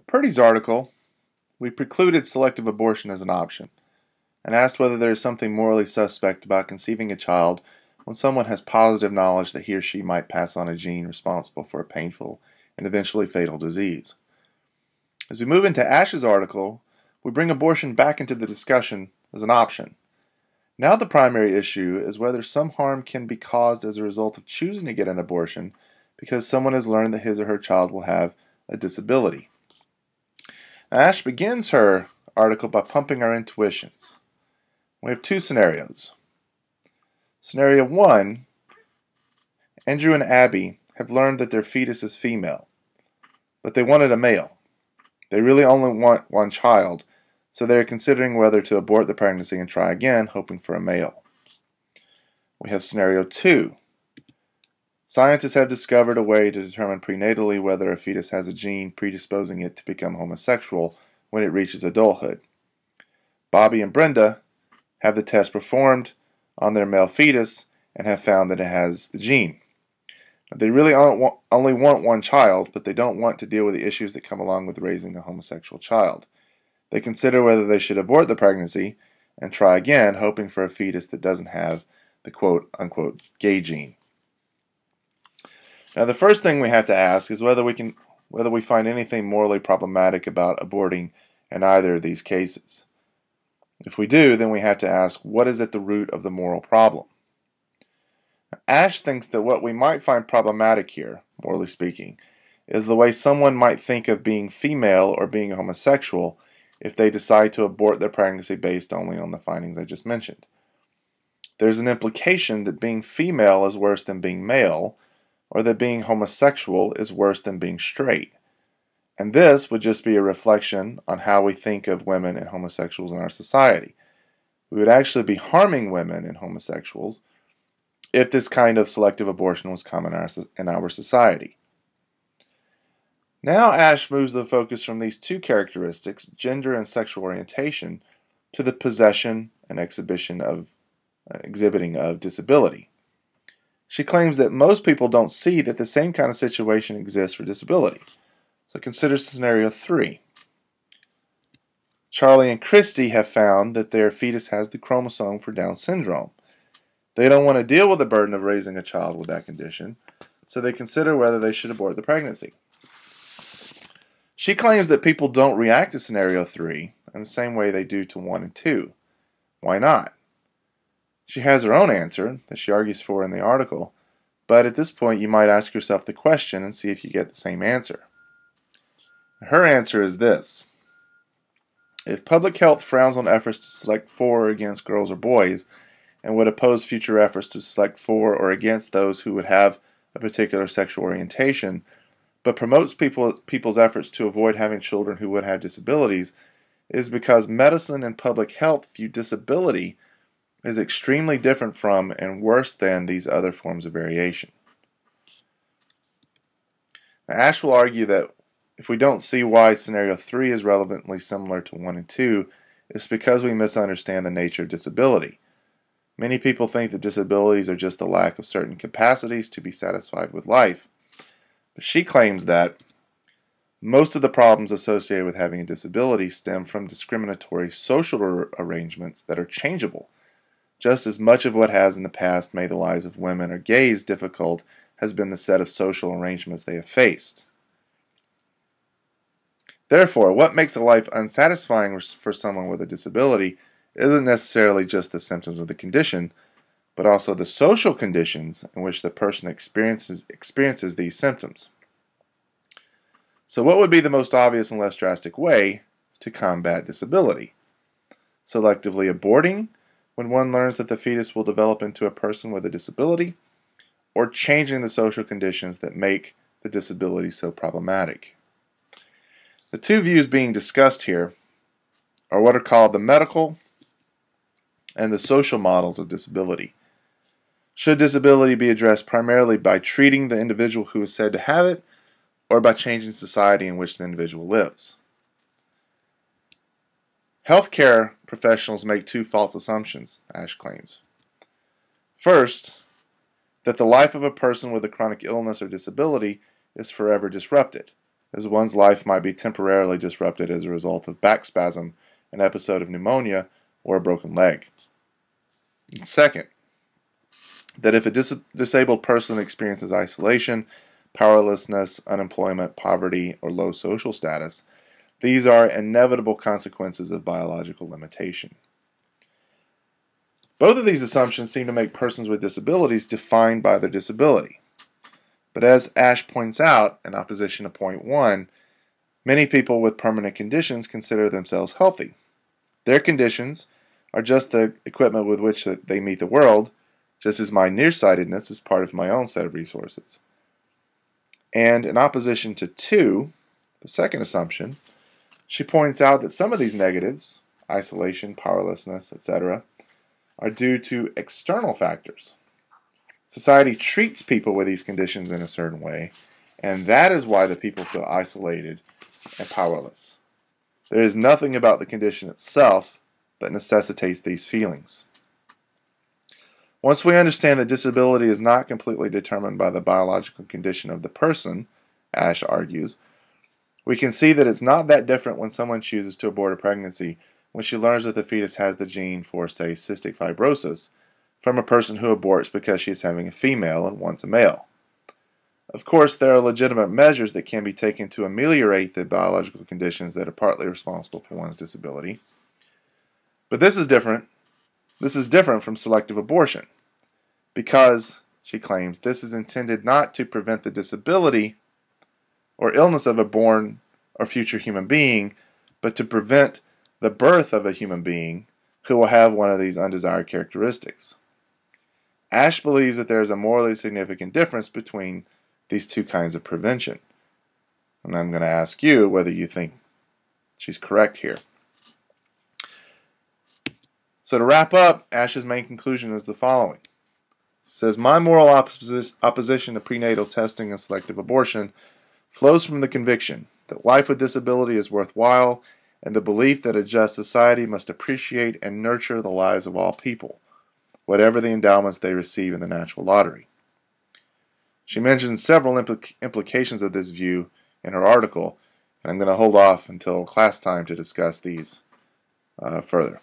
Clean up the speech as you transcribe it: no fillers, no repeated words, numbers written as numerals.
Purdy's article, we precluded selective abortion as an option and asked whether there is something morally suspect about conceiving a child when someone has positive knowledge that he or she might pass on a gene responsible for a painful and eventually fatal disease. As we move into Ash's article, we bring abortion back into the discussion as an option. Now the primary issue is whether some harm can be caused as a result of choosing to get an abortion because someone has learned that his or her child will have a disability. Now, Ash begins her article by pumping our intuitions. We have two scenarios. Scenario 1, Andrew and Abby have learned that their fetus is female, but they wanted a male. They really only want one child, so they are considering whether to abort the pregnancy and try again, hoping for a male. We have scenario 2. Scientists have discovered a way to determine prenatally whether a fetus has a gene predisposing it to become homosexual when it reaches adulthood. Bobby and Brenda have the test performed on their male fetus and have found that it has the gene. They really only want one child, but they don't want to deal with the issues that come along with raising a homosexual child. They consider whether they should abort the pregnancy and try again, hoping for a fetus that doesn't have the quote-unquote gay gene. Now, the first thing we have to ask is whether we find anything morally problematic about aborting in either of these cases. If we do, then we have to ask, what is at the root of the moral problem? Ash thinks that what we might find problematic here, morally speaking, is the way someone might think of being female or being homosexual if they decide to abort their pregnancy based only on the findings I just mentioned. There's an implication that being female is worse than being male, or that being homosexual is worse than being straight. And this would just be a reflection on how we think of women and homosexuals in our society. We would actually be harming women and homosexuals if this kind of selective abortion was common in our society. Now Ash moves the focus from these two characteristics, gender and sexual orientation, to the possession and exhibiting of disability. She claims that most people don't see that the same kind of situation exists for disability. So consider scenario 3. Charlie and Christy have found that their fetus has the chromosome for Down syndrome. They don't want to deal with the burden of raising a child with that condition, so they consider whether they should abort the pregnancy. She claims that people don't react to scenario 3 in the same way they do to 1 and 2. Why not? She has her own answer that she argues for in the article, but at this point you might ask yourself the question and see if you get the same answer. Her answer is this. If public health frowns on efforts to select for or against girls or boys, and would oppose future efforts to select for or against those who would have a particular sexual orientation, but promotes people's efforts to avoid having children who would have disabilities, it is because medicine and public health view disability is extremely different from and worse than these other forms of variation. Now, Ash will argue that if we don't see why scenario 3 is relevantly similar to 1 and 2, it's because we misunderstand the nature of disability. Many people think that disabilities are just the lack of certain capacities to be satisfied with life. But she claims that most of the problems associated with having a disability stem from discriminatory social arrangements that are changeable. Just as much of what has in the past made the lives of women or gays difficult has been the set of social arrangements they have faced. Therefore, what makes a life unsatisfying for someone with a disability isn't necessarily just the symptoms of the condition, but also the social conditions in which the person experiences these symptoms. So what would be the most obvious and less drastic way to combat disability? Selectively aborting when one learns that the fetus will develop into a person with a disability, or changing the social conditions that make the disability so problematic? The two views being discussed here are what are called the medical and the social models of disability. Should disability be addressed primarily by treating the individual who is said to have it, or by changing the society in which the individual lives? Healthcare professionals make two false assumptions, Ash claims. First, that the life of a person with a chronic illness or disability is forever disrupted, as one's life might be temporarily disrupted as a result of back spasm, an episode of pneumonia, or a broken leg. Second, that if a disabled person experiences isolation, powerlessness, unemployment, poverty, or low social status, these are inevitable consequences of biological limitation. Both of these assumptions seem to make persons with disabilities defined by their disability. But as Ash points out, in opposition to point 1, many people with permanent conditions consider themselves healthy. Their conditions are just the equipment with which they meet the world, just as my nearsightedness is part of my own set of resources. And in opposition to 2, the second assumption, she points out that some of these negatives, isolation, powerlessness, etc., are due to external factors. Society treats people with these conditions in a certain way, and that is why the people feel isolated and powerless. There is nothing about the condition itself that necessitates these feelings. Once we understand that disability is not completely determined by the biological condition of the person, Ash argues, we can see that it's not that different when someone chooses to abort a pregnancy when she learns that the fetus has the gene for, say, cystic fibrosis, from a person who aborts because she is having a female and wants a male. Of course, there are legitimate measures that can be taken to ameliorate the biological conditions that are partly responsible for one's disability. But this is different. This is different from selective abortion because, she claims, this is intended not to prevent the disability or illness of a born or future human being, but to prevent the birth of a human being who will have one of these undesired characteristics. Ash believes that there is a morally significant difference between these two kinds of prevention. And I'm going to ask you whether you think she's correct here. So to wrap up, Ash's main conclusion is the following. She says, my moral opposition to prenatal testing and selective abortion flows from the conviction that life with disability is worthwhile and the belief that a just society must appreciate and nurture the lives of all people, whatever the endowments they receive in the natural lottery. She mentions several implications of this view in her article, and I'm going to hold off until class time to discuss these further.